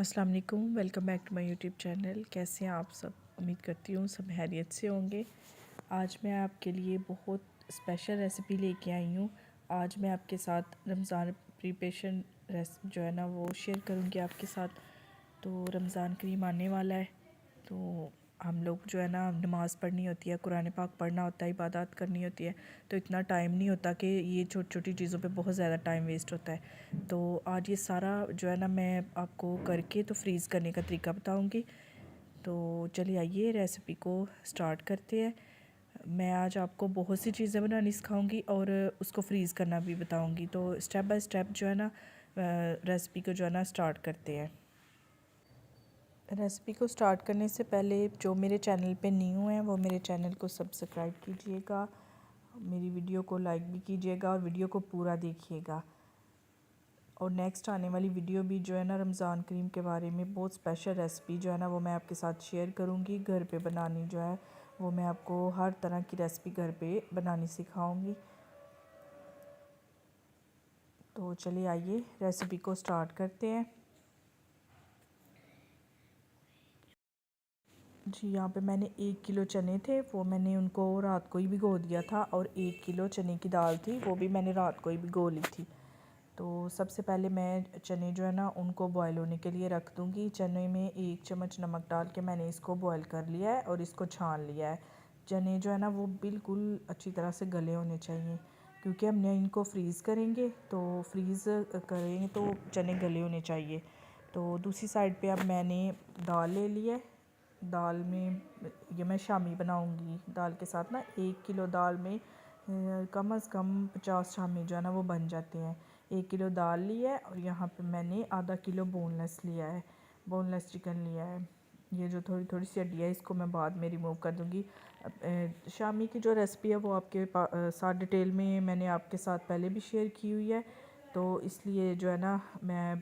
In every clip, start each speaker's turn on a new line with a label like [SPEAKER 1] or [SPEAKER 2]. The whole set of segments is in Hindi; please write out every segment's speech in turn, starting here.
[SPEAKER 1] अस्सलाम वालेकुम, welcome back to my YouTube channel. कैसे हैं आप सब? उम्मीद करती हूँ सब खैरियत से होंगे। आज मैं आपके लिए बहुत स्पेशल रेसिपी लेके आई हूँ। आज मैं आपके साथ रमज़ान प्रिपरेशन रेसिपी जो है ना वो शेयर करूँगी आपके साथ। तो रमज़ान करीम आने वाला है, तो हम लोग जो है ना नमाज़ पढ़नी होती है, कुरान पाक पढ़ना होता है, इबादत करनी होती है, तो इतना टाइम नहीं होता कि ये छोटी छोटी चीज़ों पे बहुत ज़्यादा टाइम वेस्ट होता है। तो आज ये सारा जो है ना मैं आपको करके तो फ्रीज़ करने का तरीका बताऊंगी। तो चलिए आइए रेसिपी को स्टार्ट करते हैं। मैं आज आपको बहुत सी चीज़ें बनानी सिखाऊंगी और उसको फ्रीज़ करना भी बताऊंगी। तो स्टेप बाय स्टेप जो है ना रेसिपी को जो है ना स्टार्ट करते हैं। रेसिपी को स्टार्ट करने से पहले जो मेरे चैनल पे न्यू हैं वो मेरे चैनल को सब्सक्राइब कीजिएगा, मेरी वीडियो को लाइक भी कीजिएगा और वीडियो को पूरा देखिएगा। और नेक्स्ट आने वाली वीडियो भी जो है ना रमज़ान करीम के बारे में बहुत स्पेशल रेसिपी जो है ना वो मैं आपके साथ शेयर करूँगी। घर पे बनानी जो है वो मैं आपको हर तरह की रेसिपी घर पे बनानी सिखाऊँगी। तो चलिए आइए रेसिपी को स्टार्ट करते हैं। जी, यहाँ पे मैंने 1 किलो चने थे, वो मैंने उनको रात को ही भिगो दिया था। और 1 किलो चने की दाल थी, वो भी मैंने रात को ही भिगो ली थी। तो सबसे पहले मैं चने जो है ना उनको बॉयल होने के लिए रख दूँगी। चने में 1 चम्मच नमक डाल के मैंने इसको बॉयल कर लिया है और इसको छान लिया है। चने जो है ना वो बिल्कुल अच्छी तरह से गले होने चाहिए, क्योंकि हमने इनको फ्रीज़ करेंगे, तो फ्रीज़ करेंगे तो चने गले होने चाहिए। तो दूसरी साइड पे अब मैंने दाल ले ली है। दाल में ये मैं शामी बनाऊंगी। दाल के साथ ना 1 किलो दाल में कम से कम 50 शामी जो है ना वो बन जाते हैं। 1 किलो दाल ली है और यहाँ पे मैंने आधा किलो बोनलेस लिया है, बोनलेस चिकन लिया है। ये जो थोड़ी थोड़ी सी हड्डी है इसको मैं बाद में रिमूव कर दूँगी। शामी की जो रेसिपी है वो आपके साथ डिटेल में मैंने आपके साथ पहले भी शेयर की हुई है, तो इसलिए जो है ना मैं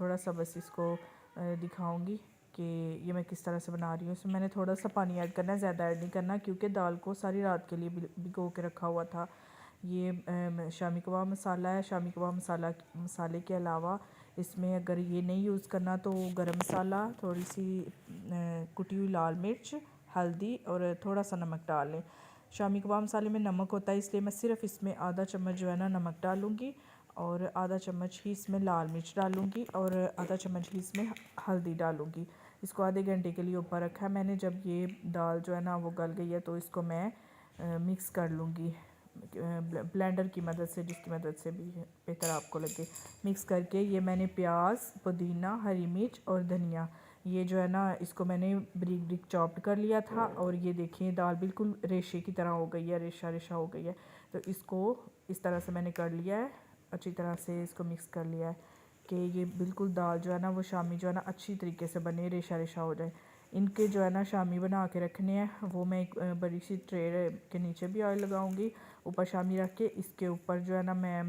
[SPEAKER 1] थोड़ा सा बस इसको दिखाऊंगी कि ये मैं किस तरह से बना रही हूँ। इसमें मैंने थोड़ा सा पानी ऐड करना है, ज़्यादा ऐड नहीं करना, क्योंकि दाल को सारी रात के लिए भिगो के रखा हुआ था। ये शामी कबाब मसाला है। शामी कबाब मसाले के अलावा इसमें अगर ये नहीं यूज़ करना तो गरम मसाला, थोड़ी सी कुटी हुई लाल मिर्च, हल्दी और थोड़ा सा नमक डाल लें। शामी कबाब मसाले में नमक होता है, इसलिए मैं सिर्फ इसमें आधा चम्मच जो है ना नमक डालूँगी और आधा चम्मच ही इसमें लाल मिर्च डालूँगी और आधा चम्मच ही इसमें हल्दी डालूँगी। इसको आधे घंटे के लिए ऊपर रखा है मैंने। जब ये दाल जो है ना वो गल गई है तो इसको मैं मिक्स कर लूँगी ब्लेंडर की मदद से, जिसकी मदद से भी बेहतर आपको लगे। मिक्स करके ये मैंने प्याज, पुदीना, हरी मिर्च और धनिया, ये जो है ना इसको मैंने ब्रीक ब्रीक चॉप्ड कर लिया था। और ये देखिए दाल बिल्कुल रेशे की तरह हो गई है, रेशा रेशा हो गई है। तो इसको इस तरह से मैंने कर लिया है, अच्छी तरह से इसको मिक्स कर लिया है कि ये बिल्कुल दाल जो है ना वो शामी जो है ना अच्छी तरीके से बने, रेशा रेशा हो जाए। इनके जो है ना शामी बना के रखने हैं। वो मैं एक बड़ी सी ट्रे के नीचे भी ऑयल लगाऊंगी, ऊपर शामी रख के इसके ऊपर जो है ना मैं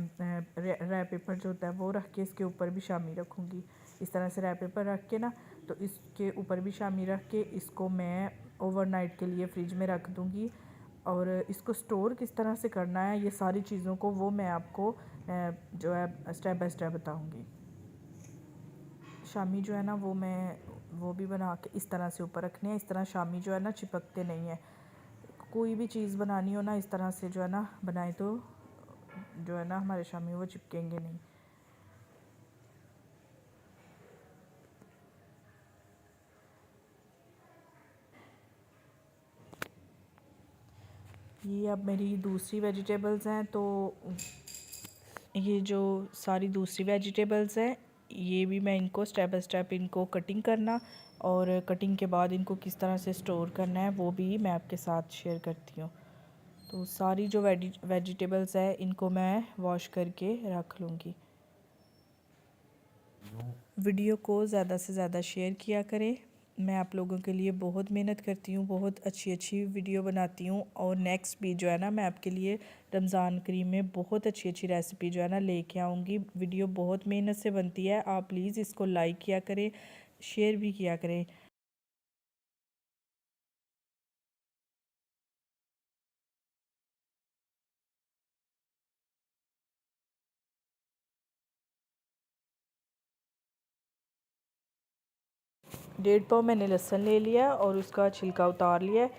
[SPEAKER 1] रैप पेपर जो होता है वो रख के इसके ऊपर भी शामी रखूँगी। इस तरह से रैप पेपर रख के ना तो इसके ऊपर भी शामी रख के इसको मैं ओवरनाइट के लिए फ्रिज में रख दूँगी। और इसको स्टोर किस तरह से करना है ये सारी चीज़ों को वो मैं आपको जो है स्टेप बाय स्टेप बताऊँगी। शामी जो है ना वो भी बना के इस तरह से ऊपर रखने हैं। इस तरह शामी जो है ना चिपकते नहीं है। कोई भी चीज़ बनानी हो ना इस तरह से जो है ना बनाए तो जो है ना हमारे शामी वो चिपकेंगे नहीं। ये अब मेरी दूसरी वेजिटेबल्स हैं, तो ये जो सारी दूसरी वेजिटेबल्स हैं ये भी मैं इनको स्टेप बाय स्टेप इनको कटिंग करना और कटिंग के बाद इनको किस तरह से स्टोर करना है वो भी मैं आपके साथ शेयर करती हूँ। तो सारी जो वेजिटेबल्स है इनको मैं वॉश करके रख लूँगी। वीडियो को ज़्यादा से ज़्यादा शेयर किया करें। मैं आप लोगों के लिए बहुत मेहनत करती हूँ, बहुत अच्छी अच्छी वीडियो बनाती हूँ। और नेक्स्ट भी जो है ना मैं आपके लिए रमज़ान करीम में बहुत अच्छी अच्छी रेसिपी जो है ना लेके आऊँगी। वीडियो बहुत मेहनत से बनती है, आप प्लीज़ इसको लाइक किया करें, शेयर भी किया करें। 1.5 पाव मैंने लहसुन ले लिया और उसका छिलका उतार लिया।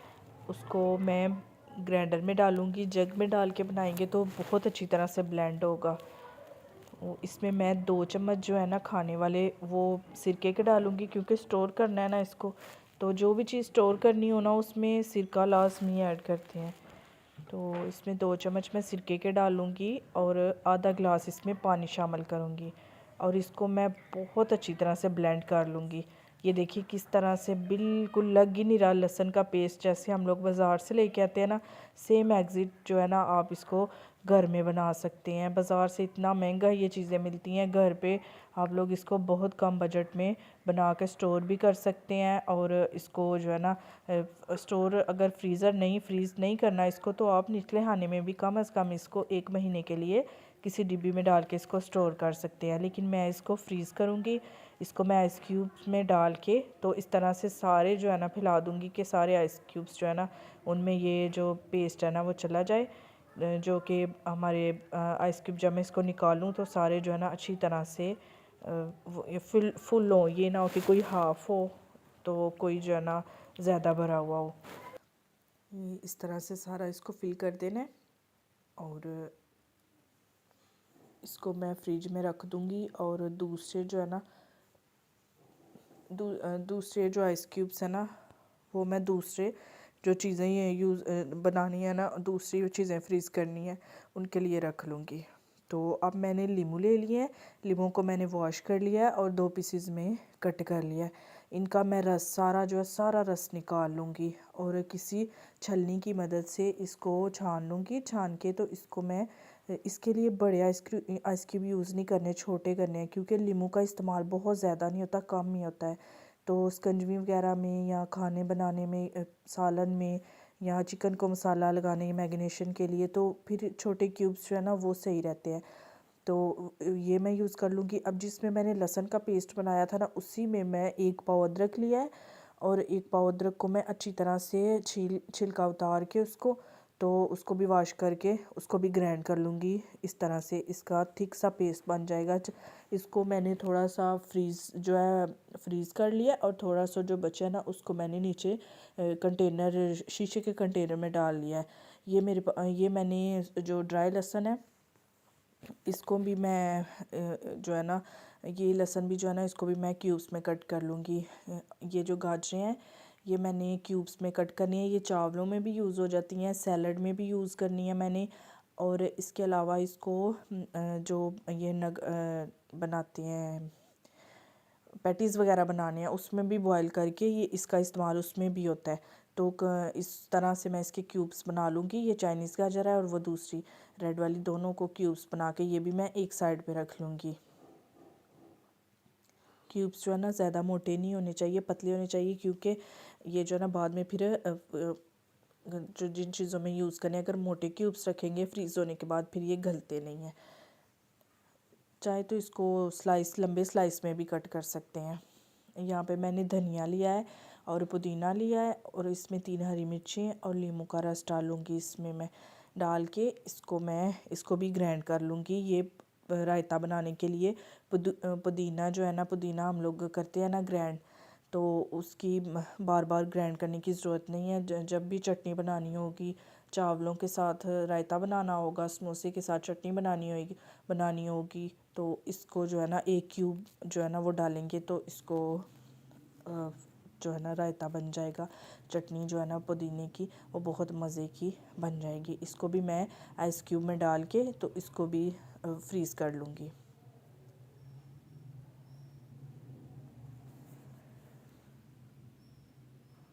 [SPEAKER 1] उसको मैं ग्राइंडर में डालूँगी। जग में डाल के बनाएंगे तो बहुत अच्छी तरह से ब्लेंड होगा। इसमें मैं 2 चम्मच जो है ना खाने वाले वो सिरके के डालूँगी, क्योंकि स्टोर करना है ना इसको। तो जो भी चीज़ स्टोर करनी हो ना उसमें सिरका लाजमी ऐड करते हैं। तो इसमें 2 चम्मच मैं सिरके के डालूँगी और आधा गिलास इसमें पानी शामिल करूँगी और इसको मैं बहुत अच्छी तरह से ब्लेंड कर लूँगी। ये देखिए किस तरह से बिल्कुल लग ही नहीं रहा लहसुन का पेस्ट, जैसे हम लोग बाज़ार से लेके आते हैं ना, सेम एग्जिट जो है ना आप इसको घर में बना सकते हैं। बाज़ार से इतना महंगा ये चीज़ें मिलती हैं, घर पे आप लोग इसको बहुत कम बजट में बना के स्टोर भी कर सकते हैं। और इसको जो है ना स्टोर अगर फ्रीज़ नहीं करना इसको, तो आप निचले खाने में भी कम अज़ कम इसको 1 महीने के लिए किसी डिब्बी में डाल के इसको स्टोर कर सकते हैं। लेकिन मैं इसको फ्रीज़ करूँगी। इसको मैं आइस क्यूब्स में डाल के तो इस तरह से सारे जो है ना फैला दूँगी कि सारे आइस क्यूब्स जो है ना उनमें ये जो पेस्ट है ना वो चला जाए। जो कि हमारे आइस क्यूब जब मैं इसको निकालूँ तो सारे जो है ना अच्छी तरह से ये फुल हो, ये ना हो कि कोई हाफ़ हो तो कोई जो है ना ज़्यादा भरा हुआ हो। ये इस तरह से सारा इसको फिल कर देना है और इसको मैं फ्रिज में रख दूँगी। और दूसरे जो है ना दूसरे जो आइस क्यूब्स है ना वो मैं दूसरे जो चीज़ें ये बनानी है ना, दूसरी चीज़ें फ्रीज़ करनी है उनके लिए रख लूँगी। तो अब मैंने लीमू ले लिए हैं। लीमू को मैंने वॉश कर लिया है और 2 पीसेस में कट कर लिया है। इनका मैं रस सारा जो है सारा रस निकाल लूँगी और किसी छलनी की मदद से इसको छान लूँगी। छान के तो इसको मैं इसके लिए बड़े आइस क्यूब यूज़ नहीं करने, छोटे करने हैं, क्योंकि लीमू का इस्तेमाल बहुत ज़्यादा नहीं होता, कम ही होता है। तो शिकंजवी वगैरह में या खाने बनाने में, सालन में या चिकन को मसाला लगाने मैरिनेशन के लिए तो फिर छोटे क्यूब्स जो है ना वो सही रहते हैं। तो ये मैं यूज़ कर लूँगी। अब जिसमें मैंने लहसुन का पेस्ट बनाया था ना उसी में मैं 1 पाव अदरक लिया है और 1 पाव अदरक को मैं अच्छी तरह से छिलका उतार के उसको भी वॉश करके उसको भी ग्राइंड कर लूँगी। इस तरह से इसका थिक सा पेस्ट बन जाएगा। इसको मैंने थोड़ा सा फ्रीज़ कर लिया और थोड़ा सा जो बचा ना उसको मैंने नीचे कंटेनर, शीशे के कंटेनर में डाल लिया है। ये मैंने जो ड्राई लहसुन है इसको भी मैं जो है ना ये लहसुन भी जो है ना इसको भी मैं क्यूब्स में कट कर लूँगी। ये जो गाजरें हैं ये मैंने क्यूब्स में कट करनी है। ये चावलों में भी यूज़ हो जाती हैं, सैलड में भी यूज़ करनी है मैंने। और इसके अलावा इसको जो ये बनाते हैं पैटीज़ वगैरह बनाने हैं उसमें भी बॉईल करके ये इसका इस्तेमाल उसमें भी होता है। तो इस तरह से मैं इसके क्यूब्स बना लूँगी। ये चाइनीज़ गाजर है और वो दूसरी रेड वाली, दोनों को क्यूब्स बना के ये भी मैं एक साइड पे रख लूँगी। क्यूब्स जो है ना ज़्यादा मोटे नहीं होने चाहिए, पतले होने चाहिए, क्योंकि ये जो है ना बाद में फिर जो जिन चीज़ों में यूज़ करने अगर मोटे क्यूब्स रखेंगे फ्रीज़ होने के बाद फिर ये गलते नहीं हैं। चाहे तो इसको लंबे स्लाइस में भी कट कर सकते हैं। यहाँ पे मैंने धनिया लिया है और पुदीना लिया है और इसमें 3 हरी मिर्चें और नींबू का रस डालूँगी। इसमें मैं डाल के इसको भी ग्राइंड कर लूँगी। ये रायता बनाने के लिए पुदीना जो है ना, पुदीना हम लोग करते हैं ना ग्राइंड, तो उसकी बार बार ग्राइंड करने की ज़रूरत नहीं है। जब भी चटनी बनानी होगी, चावलों के साथ रायता बनाना होगा, समोसे के साथ चटनी बनानी होगी तो इसको जो है ना 1 क्यूब जो है ना वो डालेंगे तो इसको जो है ना रायता बन जाएगा। चटनी जो है ना पुदीने की वो बहुत मज़े की बन जाएगी। इसको भी मैं आइस क्यूब में डाल के तो इसको भी फ्रीज़ कर लूँगी।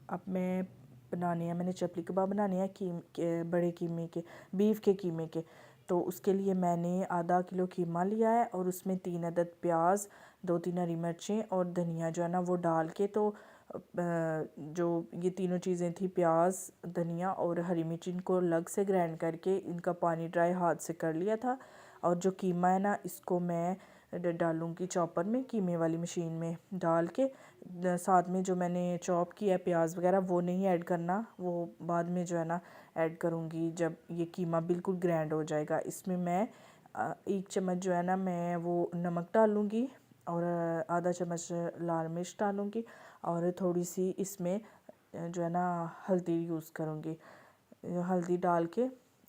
[SPEAKER 1] अब मैंने चपली कबाब बनाने हैं बड़े कीमे के, बीफ के कीमे के। तो उसके लिए मैंने आधा किलो कीमा लिया है और उसमें 3 अदद प्याज, 2-3 हरी मिर्चें और धनिया जो है ना वो डाल के तो जो ये तीनों चीज़ें थी, प्याज, धनिया और हरी मिर्च, इनको अलग से ग्राइंड करके इनका पानी ड्राई हाथ से कर लिया था। और जो कीमा है ना इसको मैं डालूँगी चॉपर में, कीमे वाली मशीन में डाल के। साथ में जो मैंने चॉप किया है प्याज वगैरह वो नहीं ऐड करना, वो बाद में जो है ना ऐड करूँगी जब ये कीमा बिल्कुल ग्राइंड हो जाएगा। इसमें मैं 1 चम्मच जो है ना मैं वो नमक डालूँगी और आधा चम्मच लाल मिर्च डालूँगी और थोड़ी सी इसमें जो है ना हल्दी यूज़ करूँगी। हल्दी डाल के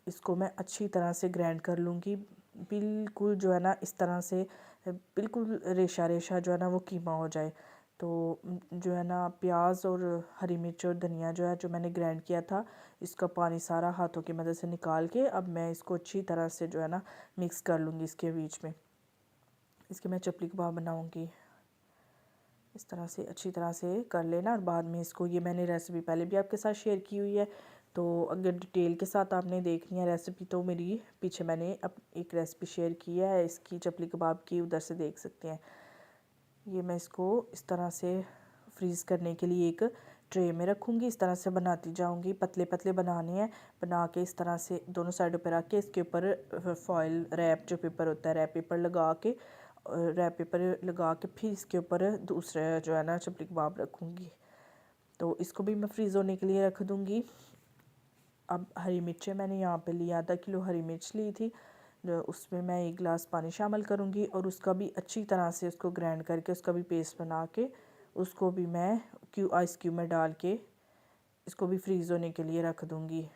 [SPEAKER 1] इसको मैं अच्छी तरह से ग्राइंड कर लूँगी, बिल्कुल जो है ना इस तरह से बिल्कुल रेशा रेशा जो है ना वो कीमा हो जाए। तो जो है ना प्याज और हरी मिर्च और धनिया जो है जो मैंने ग्राइंड किया था, इसका पानी सारा हाथों की मदद से निकाल के अब मैं इसको अच्छी तरह से जो है ना मिक्स कर लूँगी इसके बीच में। इसके मैं चपली कबाब बनाऊँगी। इस तरह से अच्छी तरह से कर लेना और बाद में इसको, ये मैंने रेसिपी पहले भी आपके साथ शेयर की हुई है, तो अगर डिटेल के साथ आपने देखनी है रेसिपी तो मेरी पीछे मैंने अब एक रेसिपी शेयर की है इसकी चपली कबाब की, उधर से देख सकते हैं। ये मैं इसको इस तरह से फ्रीज़ करने के लिए एक ट्रे में रखूँगी। इस तरह से बनाती जाऊँगी, पतले पतले बनाने हैं। बना के इस तरह से दोनों साइडों पर रख के इसके ऊपर फॉइल रैप जो पेपर होता है, रैप पेपर लगा के फिर इसके ऊपर दूसरा जो है ना चपली कबाब रखूँगी। तो इसको भी मैं फ्रीज़ होने के लिए रख दूँगी। अब हरी मिर्चें मैंने यहाँ पे ली, आधा किलो हरी मिर्च ली थी, जो उसमें मैं 1 गिलास पानी शामिल करूँगी और उसका भी अच्छी तरह से उसको ग्राइंड करके उसका भी पेस्ट बना के उसको भी मैं आइस क्यूब में डाल के इसको भी फ्रीज़ होने के लिए रख दूँगी।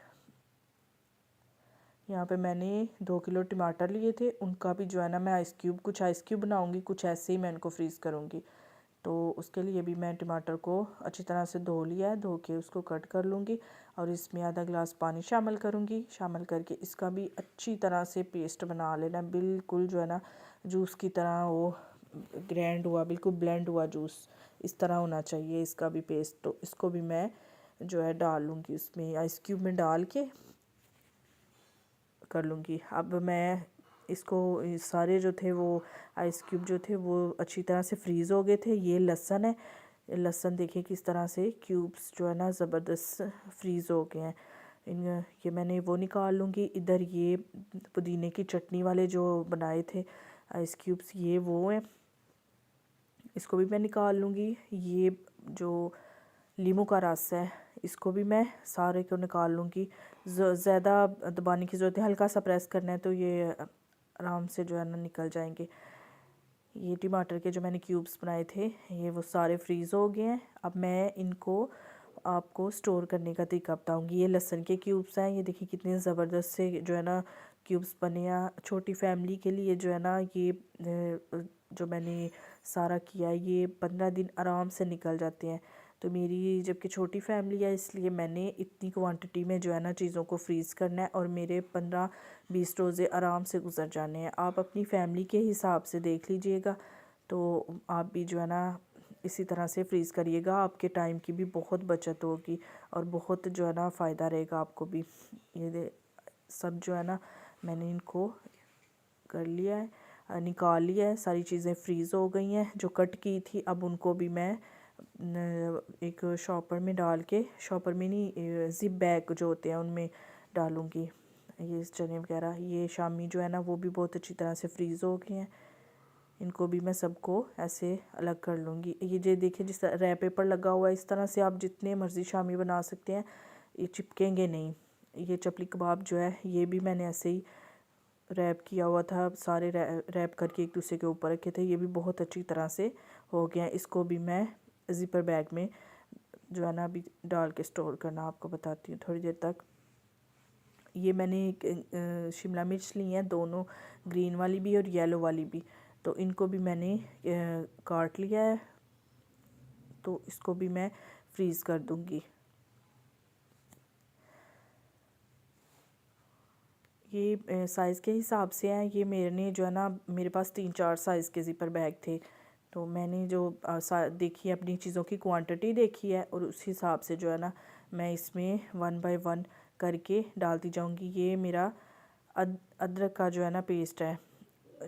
[SPEAKER 1] यहाँ पे मैंने 2 किलो टमाटर लिए थे, उनका भी जो है ना मैं कुछ आइस क्यूब बनाऊँगी, कुछ ऐसे ही मैं इनको फ्रीज़ करूँगी। तो उसके लिए भी मैं टमाटर को अच्छी तरह से धो लिया है, धो के उसको कट कर लूँगी और इसमें आधा गिलास पानी शामिल करूँगी। शामिल करके इसका भी अच्छी तरह से पेस्ट बना लेना, बिल्कुल जो है ना जूस की तरह वो ग्राइंड हुआ, बिल्कुल ब्लेंड हुआ जूस इस तरह होना चाहिए इसका भी पेस्ट। तो इसको भी मैं जो है डाल लूँगी उसमें, आइस क्यूब में डाल के कर लूँगी। अब मैं इसको सारे जो थे वो आइस क्यूब जो थे वो अच्छी तरह से फ्रीज़ हो गए थे। ये लहसुन है, लहसुन देखिए किस तरह से क्यूब्स जो है ना ज़बरदस्त फ्रीज़ हो गए हैं। ये मैंने वो निकाल लूँगी। इधर ये पुदीने की चटनी वाले जो बनाए थे आइस क्यूब्स, ये वो हैं, इसको भी मैं निकाल लूँगी। ये जो लीमू का रस है इसको भी मैं सारे को निकाल लूँगी। ज़्यादा दबाने की ज़रूरत है, हल्का सा प्रेस करना है तो ये आराम से जो है ना निकल जाएंगे। ये टमाटर के जो मैंने क्यूब्स बनाए थे ये वो सारे फ्रीज़ हो गए हैं। अब मैं इनको आपको स्टोर करने का तरीका बताऊँगी। ये लहसुन के क्यूब्स हैं, ये देखिए कितने ज़बरदस्त से जो है ना क्यूब्स बने हैं। छोटी फैमिली के लिए जो है ना ये जो मैंने सारा किया ये 15 दिन आराम से निकल जाते हैं। तो मेरी जबकि छोटी फैमिली है इसलिए मैंने इतनी क्वांटिटी में जो है ना चीज़ों को फ्रीज़ करना है और मेरे 15-20 रोज़े आराम से गुजर जाने हैं। आप अपनी फैमिली के हिसाब से देख लीजिएगा, तो आप भी जो है ना इसी तरह से फ्रीज़ करिएगा, आपके टाइम की भी बहुत बचत होगी और बहुत जो है ना फ़ायदा रहेगा आपको भी। ये सब जो है ना मैंने इनको कर लिया है, निकाल लिया है, सारी चीज़ें फ्रीज़ हो गई हैं जो कट की थी। अब उनको भी मैं एक शॉपर में डाल के, शॉपर में नहीं ज़िप बैग जो होते हैं उनमें डालूँगी। ये चने वगैरह ये शामी जो है ना वो भी बहुत अच्छी तरह से फ्रीज़ हो गए हैं। इनको भी मैं सबको ऐसे अलग कर लूँगी। ये देखिए जिस तरह रैप पेपर लगा हुआ है इस तरह से आप जितने मर्ज़ी शामी बना सकते हैं, ये चिपकेंगे नहीं। ये चपली कबाब जो है ये भी मैंने ऐसे ही रैप किया हुआ था, सारे रैप करके एक दूसरे के ऊपर रखे थे, ये भी बहुत अच्छी तरह से हो गया। इसको भी मैं ज़िपर बैग में जो है ना अभी डाल के स्टोर करना आपको बताती हूँ थोड़ी देर तक। ये मैंने एक शिमला मिर्च ली हैं, दोनों ग्रीन वाली भी और येलो वाली भी, तो इनको भी मैंने काट लिया है, तो इसको भी मैं फ्रीज़ कर दूँगी। ये साइज़ के हिसाब से है, ये मैंने जो है ना मेरे पास 3-4 साइज़ के ज़िपर बैग थे, तो मैंने जो देखी अपनी चीज़ों की क्वांटिटी देखी है और उस हिसाब से जो है ना मैं इसमें 1 बाय 1 करके डालती जाऊंगी। ये मेरा अदरक का जो है ना पेस्ट है,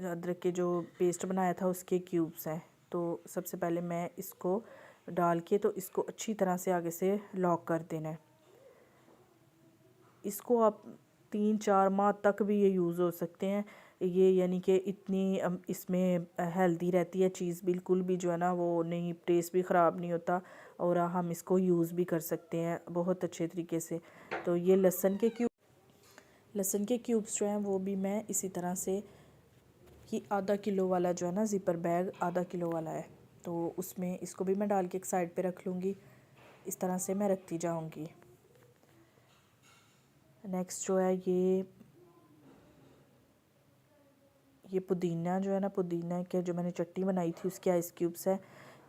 [SPEAKER 1] अदरक के जो पेस्ट बनाया था उसके क्यूब्स हैं। तो सबसे पहले मैं इसको डाल के तो इसको अच्छी तरह से आगे से लॉक कर देना है। इसको आप 3-4 माह तक भी ये यूज़ हो सकते हैं। ये यानी कि इतनी इसमें हेल्दी रहती है चीज़, बिल्कुल भी जो है ना वो नहीं, टेस्ट भी ख़राब नहीं होता और हम इसको यूज़ भी कर सकते हैं बहुत अच्छे तरीके से। तो ये लहसुन के क्यूब्स जो हैं वो भी मैं इसी तरह से ये आधा किलो वाला जो है ना ज़िपर बैग आधा किलो वाला है, तो उसमें इसको भी मैं डाल के एक साइड पे रख लूँगी। इस तरह से मैं रखती जाऊँगी। नेक्स्ट जो है ये पुदीना जो है ना, पुदीना के जो मैंने चटनी बनाई थी उसके आइस क्यूब्स है।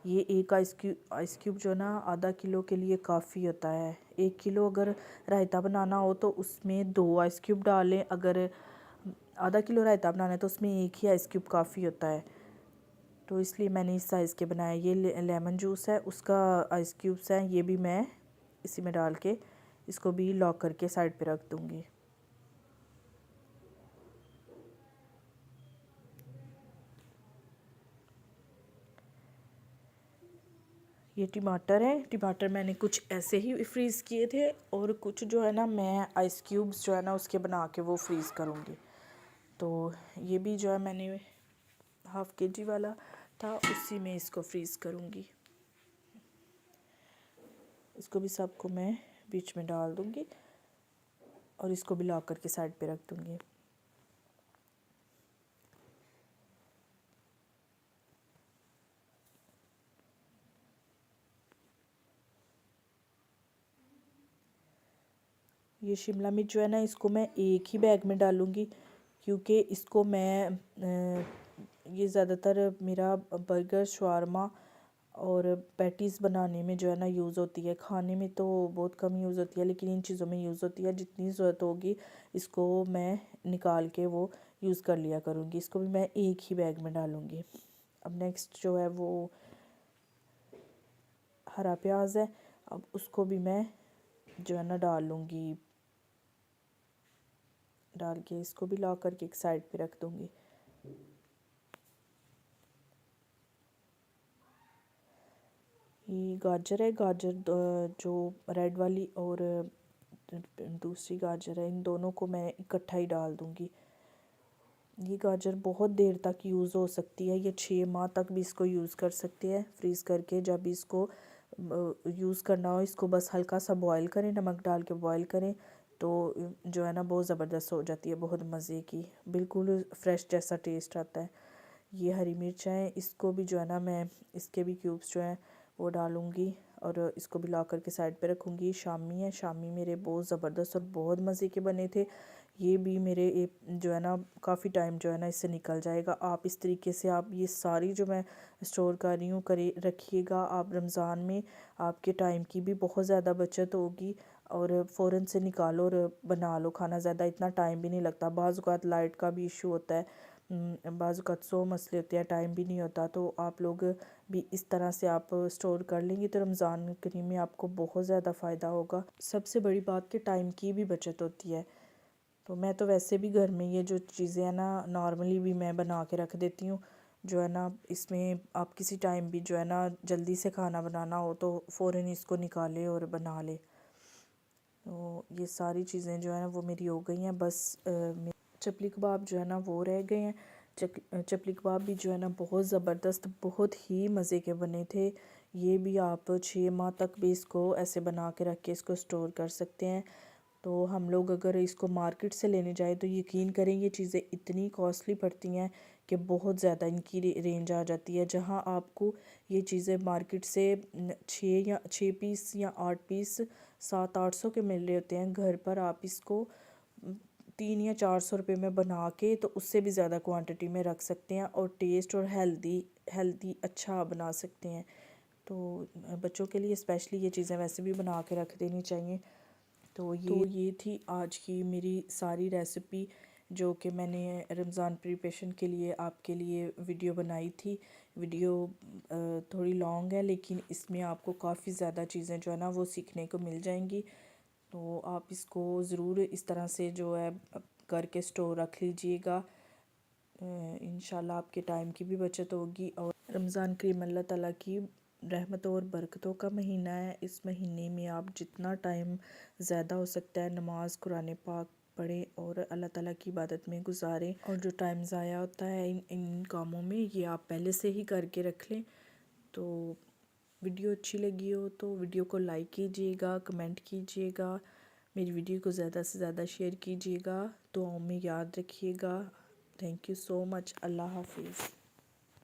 [SPEAKER 1] ये एक आइस क्यूब जो ना आधा किलो के लिए काफ़ी होता है। 1 किलो अगर रायता बनाना हो तो उसमें 2 आइस क्यूब डालें, अगर आधा किलो रायता बनाना है तो उसमें एक ही आइस क्यूब काफ़ी होता है। तो इसलिए मैंने इस साइज़ के बनाया। ये लेमन जूस है, उसका आइस क्यूब्स हैं, ये भी मैं इसी में डाल के इसको भी लॉक करके साइड पे रख दूँगी। ये टमाटर है, टमाटर मैंने कुछ ऐसे ही फ्रीज़ किए थे और कुछ जो है ना मैं आइस क्यूब्स जो है ना उसके बना के वो फ्रीज़ करूँगी। तो ये भी जो है मैंने हाफ़ केजी वाला था, उसी में इसको फ्रीज़ करूँगी। इसको भी सबको मैं बीच में डाल दूँगी और इसको भी लॉक करके साइड पे रख दूँगी। ये शिमला मिर्च जो है ना इसको मैं एक ही बैग में डालूँगी, क्योंकि इसको मैं ये ज़्यादातर मेरा बर्गर, शवारमा और पैटीज़ बनाने में जो है ना यूज़ होती है। खाने में तो बहुत कम यूज़ होती है, लेकिन इन चीज़ों में यूज़ होती है। जितनी ज़रूरत होगी इसको मैं निकाल के वो यूज़ कर लिया करूँगी। इसको भी मैं एक ही बैग में डालूँगी। अब नेक्स्ट जो है वो हरा प्याज है, अब उसको भी मैं जो है ना डाल लूँगी, डाल के इसको भी लॉक करके एक साइड पे रख दूँगी। ये गाजर है, गाजर जो रेड वाली और दूसरी गाजर है, इन दोनों को मैं इकट्ठा ही डाल दूँगी। ये गाजर बहुत देर तक यूज़ हो सकती है, ये 6 माह तक भी इसको यूज़ कर सकते हैं फ्रीज़ करके। जब इसको यूज़ करना हो इसको बस हल्का सा बॉयल करें, नमक डाल के बॉयल करें तो जो है ना बहुत ज़बरदस्त हो जाती है, बहुत मज़े की, बिल्कुल फ्रेश जैसा टेस्ट आता है। ये हरी मिर्च है, इसको भी जो है ना मैं इसके भी क्यूब्स जो हैं वो डालूँगी और इसको भी लॉक करके साइड पे रखूँगी। शामी है, शामी मेरे बहुत ज़बरदस्त और बहुत मज़े के बने थे। ये भी मेरे जो है ना काफ़ी टाइम जो है ना इससे निकल जाएगा। आप इस तरीके से आप ये सारी जो मैं स्टोर कर रही हूँ करे रखिएगा। आप रमज़ान में आपके टाइम की भी बहुत ज़्यादा बचत होगी और फ़ौरन से निकालो और बना लो खाना। ज़्यादा इतना टाइम भी नहीं लगता। बाज़ औक़ात लाइट का भी इशू होता है, बाज़ औक़ात 100 मसले होते हैं, टाइम भी नहीं होता। तो आप लोग भी इस तरह से आप स्टोर कर लेंगे तो रमज़ान करीम में आपको बहुत ज़्यादा फ़ायदा होगा। सबसे बड़ी बात कि टाइम की भी बचत होती है। तो मैं तो वैसे भी घर में ये जो चीज़ें हैं ना नॉर्मली भी मैं बना के रख देती हूँ। जो है ना इसमें आप किसी टाइम भी जो है ना जल्दी से खाना बनाना हो तो फ़ौरन इसको निकालें और बना लें। तो ये सारी चीज़ें जो है ना वो मेरी हो गई हैं। बस चपली कबाब जो है ना वो रह गए हैं। चपली कबाब भी जो है ना बहुत ज़बरदस्त, बहुत ही मज़े के बने थे। ये भी आप 6 माह तक भी इसको ऐसे बना के रख के इसको स्टोर कर सकते हैं। तो हम लोग अगर इसको मार्केट से लेने जाए तो यकीन करें ये चीज़ें इतनी कॉस्टली पड़ती हैं कि बहुत ज़्यादा इनकी रेंज आ जाती है। जहां आपको ये चीज़ें मार्केट से 6 पीस या 8 पीस 700-800 के मिल रहे होते हैं, घर पर आप इसको 3 या 400 रुपये में बना के तो उससे भी ज़्यादा क्वांटिटी में रख सकते हैं और टेस्ट और हेल्दी अच्छा बना सकते हैं। तो बच्चों के लिए स्पेशली ये चीज़ें वैसे भी बना के रख देनी चाहिए। तो ये थी आज की मेरी सारी रेसिपी जो कि मैंने रमज़ान प्रिपरेशन के लिए आपके लिए वीडियो बनाई थी। वीडियो थोड़ी लॉन्ग है, लेकिन इसमें आपको काफ़ी ज़्यादा चीज़ें जो है ना वो सीखने को मिल जाएंगी। तो आप इसको ज़रूर इस तरह से जो है करके स्टोर रख लीजिएगा। इंशाल्लाह आपके टाइम की भी बचत होगी। और रमज़ान करीम अल्लाह ताला की रहमतों और बरकतों का महीना है। इस महीने में आप जितना टाइम ज़्यादा हो सकता है नमाज कुरान पाक पढ़ें और अल्लाह ताला की इबादत में गुजारें। और जो टाइम ज़ाया होता है इन कामों में ये आप पहले से ही करके रख लें। तो वीडियो अच्छी लगी हो तो वीडियो को लाइक कीजिएगा, कमेंट कीजिएगा, मेरी वीडियो को ज़्यादा से ज़्यादा शेयर कीजिएगा। दुआओं में याद रखिएगा। Thank you so much. अल्लाह हाफिज़।